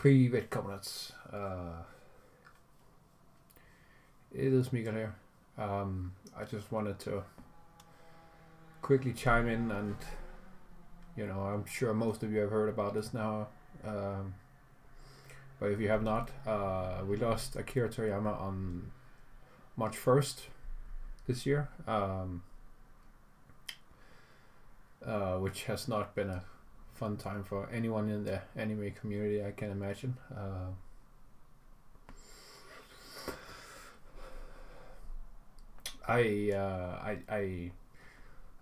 Privet comrades. It is Mikael here. I just wanted to quickly chime in, and I'm sure most of you have heard about this now, but if you have not, we lost Akira Toriyama on March 1st this year, which has not been a fun time for anyone in the anime community, I can imagine. I'm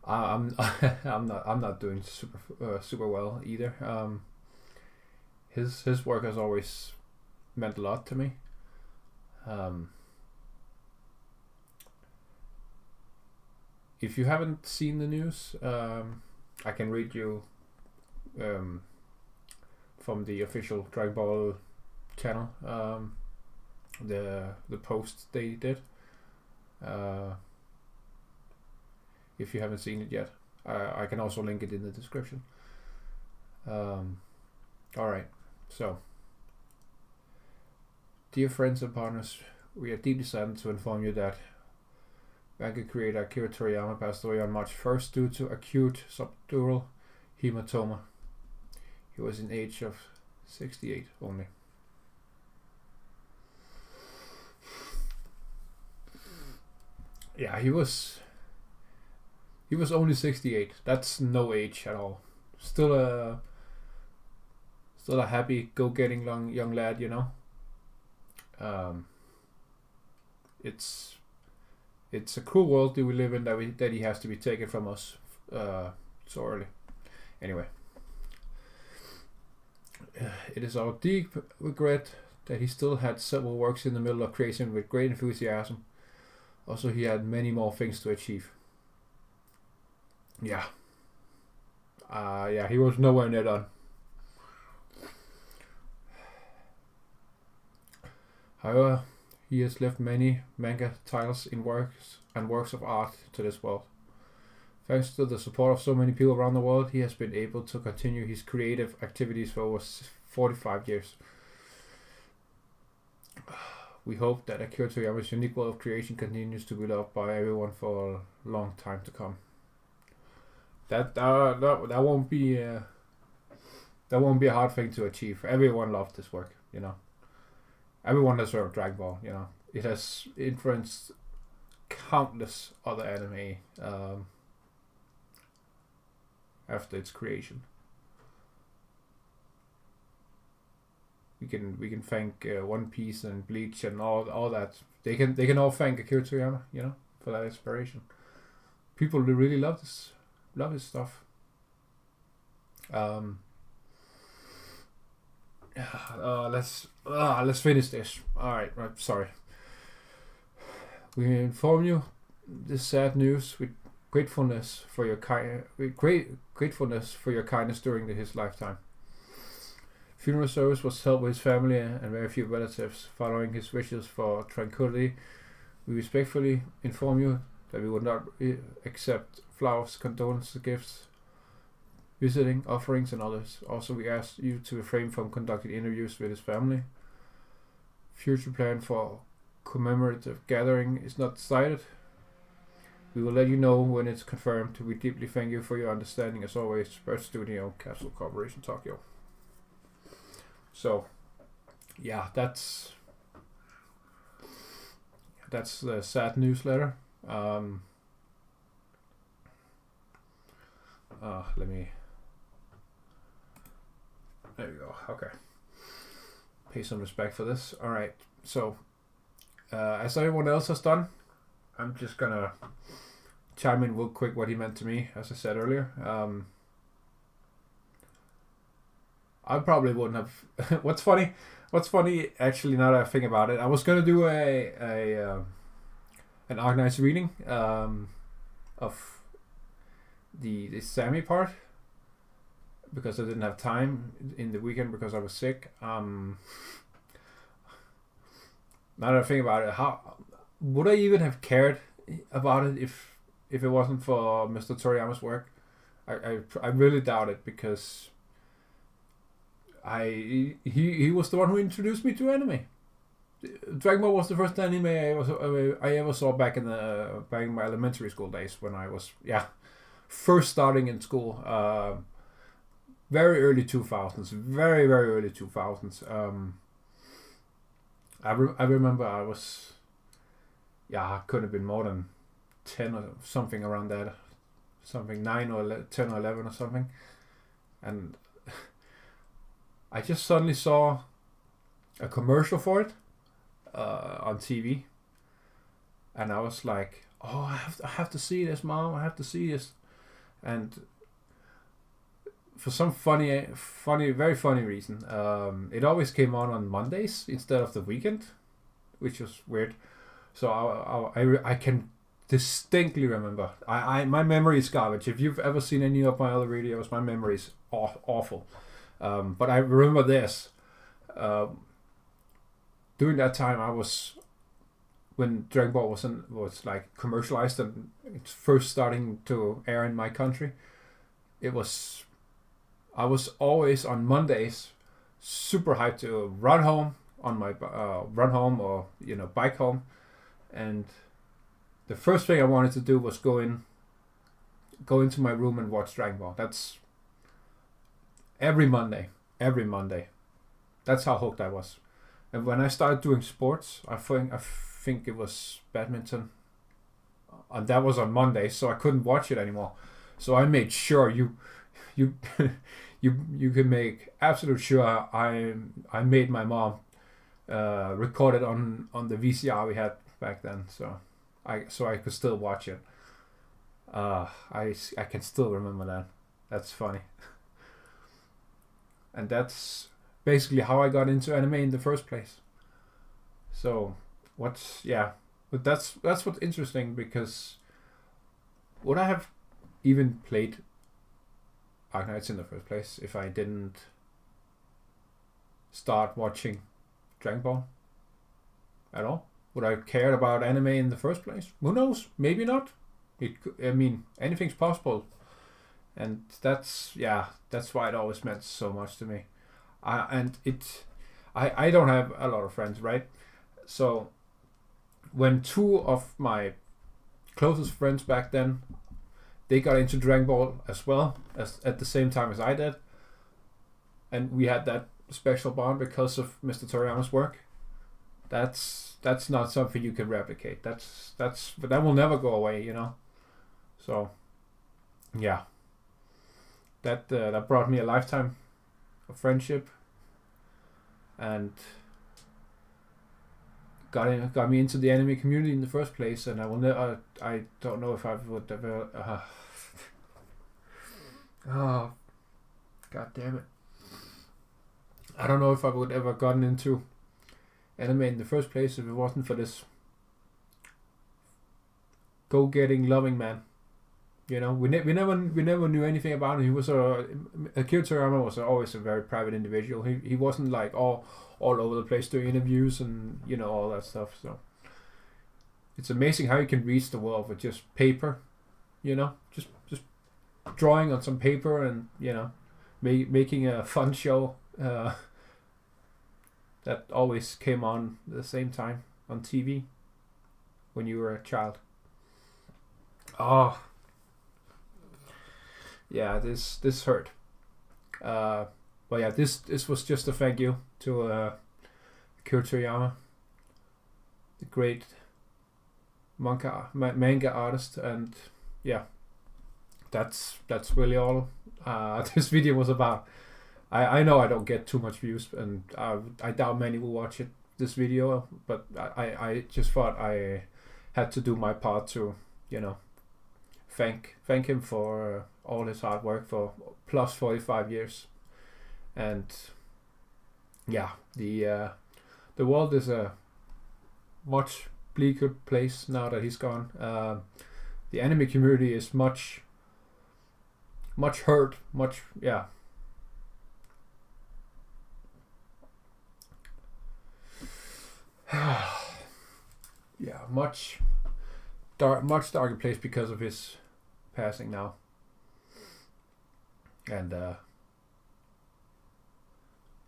I'm not doing super well either. His work has always meant a lot to me. If you haven't seen the news, I can read you from the official Dragon Ball channel, the post they did. If you haven't seen it yet, I can also link it in the description. Alright, so dear friends and partners, we are deeply saddened to inform you that manga creator Akira Toriyama passed away on March 1st due to acute subdural hematoma. He was in age of 68 only. Yeah, he was only 68. That's no age at all. Still a happy, go-getting young lad, It's a cruel world that we live in, that he has to be taken from us so early. Anyway, it is our deep regret that he still had several works in the middle of creation with great enthusiasm. Also, he had many more things to achieve. Yeah, he was nowhere near done. However, he has left many manga titles in works of art to this world. Thanks to the support of so many people around the world, he has been able to continue his creative activities for over 45 years. We hope that Akira Toriyama's unique world of creation continues to be loved by everyone for a long time to come. That won't be a hard thing to achieve. Everyone loved this work, Everyone has heard of Dragon Ball, It has influenced countless other anime after its creation. We can thank One Piece and Bleach and all that. They can all thank Akira Toriyama, for that inspiration. People really love his stuff. Let's finish this. Alright, sorry. We inform you this sad news with gratefulness for your gratefulness for your kindness during his lifetime. Funeral service was held with his family and very few relatives. Following his wishes for tranquility, we respectfully inform you that we will not accept flowers, condolences, gifts, visiting, offerings, and others. Also, we ask you to refrain from conducting interviews with his family. Future plan for commemorative gathering is not decided. We will let you know when it's confirmed. We deeply thank you for your understanding. As always, Bird Studio, Capsule Corporation, Tokyo. So, yeah, that's the sad newsletter. Let me. There you go. Okay. Pay some respect for this. All right. So, as everyone else has done, I'm just gonna chime in real quick what he meant to me. As I said earlier, I probably wouldn't have. What's funny? Actually, now that I think about it, I was gonna do an organized reading of the Sammy part, because I didn't have time in the weekend because I was sick. Now that I think about it, how would I even have cared about it if it wasn't for Mr. Toriyama's work? I really doubt it, because he was the one who introduced me to anime. Dragon Ball was the first anime I ever saw back in my elementary school days when I was first starting in school. Very early 2000s, very early 2000s. I remember I was I couldn't have been more than 10 or something around that, something 9 or 10 or 11 or something, and I just suddenly saw a commercial for it on TV, and I was like, "Oh, I have to see this, Mom! I have to see this." And for some very funny reason, it always came on Mondays instead of the weekend, which was weird. So I can distinctly remember. My memory is garbage. If you've ever seen any of my other videos, my memory is awful. But I remember this. During that time, when Dragon Ball was like commercialized and it's first starting to air in my country. I was always on Mondays super hyped to run home on my or bike home, and the first thing I wanted to do was go into my room and watch Dragon Ball. That's every Monday. That's how hooked I was. And when I started doing sports, I think it was badminton, and that was on Monday, so I couldn't watch it anymore. So I made sure you can make absolute sure I made my mom record it on the VCR we had back then, so I could still watch it. I can still remember that. That's funny. And that's basically how I got into anime in the first place. So but that's what's interesting, because would I have even played Arknights in the first place if I didn't start watching Dragon Ball at all? Would I have cared about anime in the first place? Who knows? Maybe not. Anything's possible, and that's why it always meant so much to me. I don't have a lot of friends, right? So when two of my closest friends back then, they got into Dragon Ball as well as at the same time as I did, and we had that special bond because of Mr. Toriyama's work. That's not something you can replicate. But that will never go away, So yeah, that brought me a lifetime of friendship, and got me into the anime community in the first place. And I will never. I don't know if I would ever. Oh, god damn it! I don't know if I would ever gotten into anime in the first place if it wasn't for this go-getting loving man. We never knew anything about him. He was Akira Toriyama was always a very private individual. He wasn't like all over the place doing interviews and all that stuff. So it's amazing how you can reach the world with just paper, just drawing on some paper and making a fun show that always came on at the same time on TV when you were a child. Oh. Yeah, this hurt. But yeah, this was just a thank you to Akira Toriyama, the great manga artist, and yeah, that's really all this video was about. I know I don't get too much views, and I doubt many will watch this video, but I just thought I had to do my part to thank him for all his hard work for plus 45 years. And yeah, the world is a much bleaker place now that he's gone. The anime community is much hurt, much darker place because of his passing now. And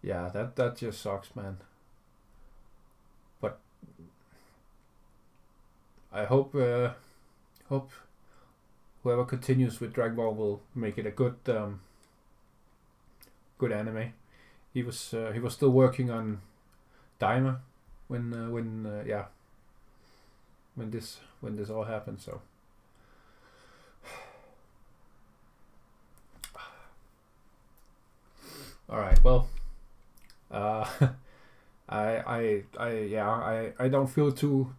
Yeah, that just sucks, man. But I hope whoever continues with Dragon Ball will make it a good good anime. He was still working on Daima when this all happened. So all right, well, I don't feel too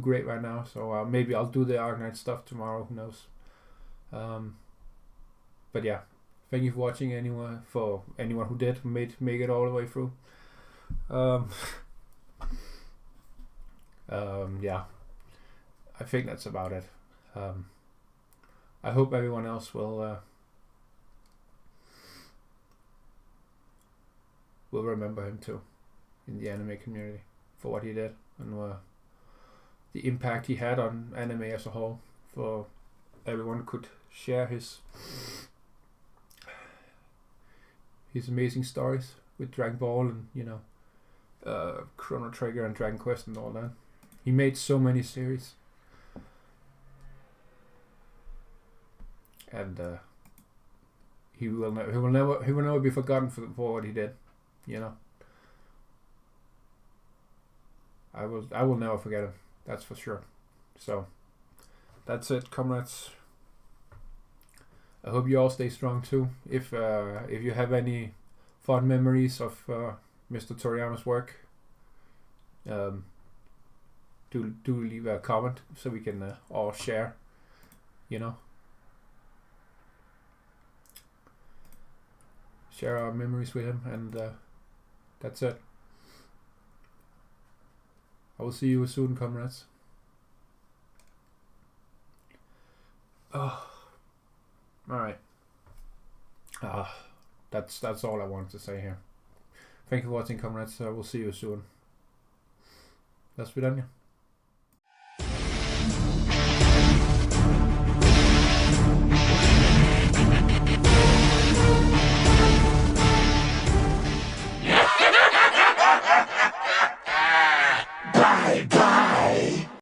great right now. So maybe I'll do the Arknight stuff tomorrow. Who knows? But yeah, thank you for watching. Anyone who did make it all the way through. Yeah, I think that's about it. I hope everyone else will remember him too in the anime community for what he did and the impact he had on anime as a whole. For everyone could share his amazing stories with Dragon Ball and Chrono Trigger and Dragon Quest and all that. He made so many series, and he will never be forgotten for what he did. I will never forget him. That's for sure. So that's it, comrades. I hope you all stay strong too. If you have any fond memories of Mr. Toriyama's work, do leave a comment so we can all share. Share our memories with him, and that's it. I will see you soon, comrades. Oh, all right. That's all I wanted to say here. Thank you for watching, comrades. I will see you soon. До свидания.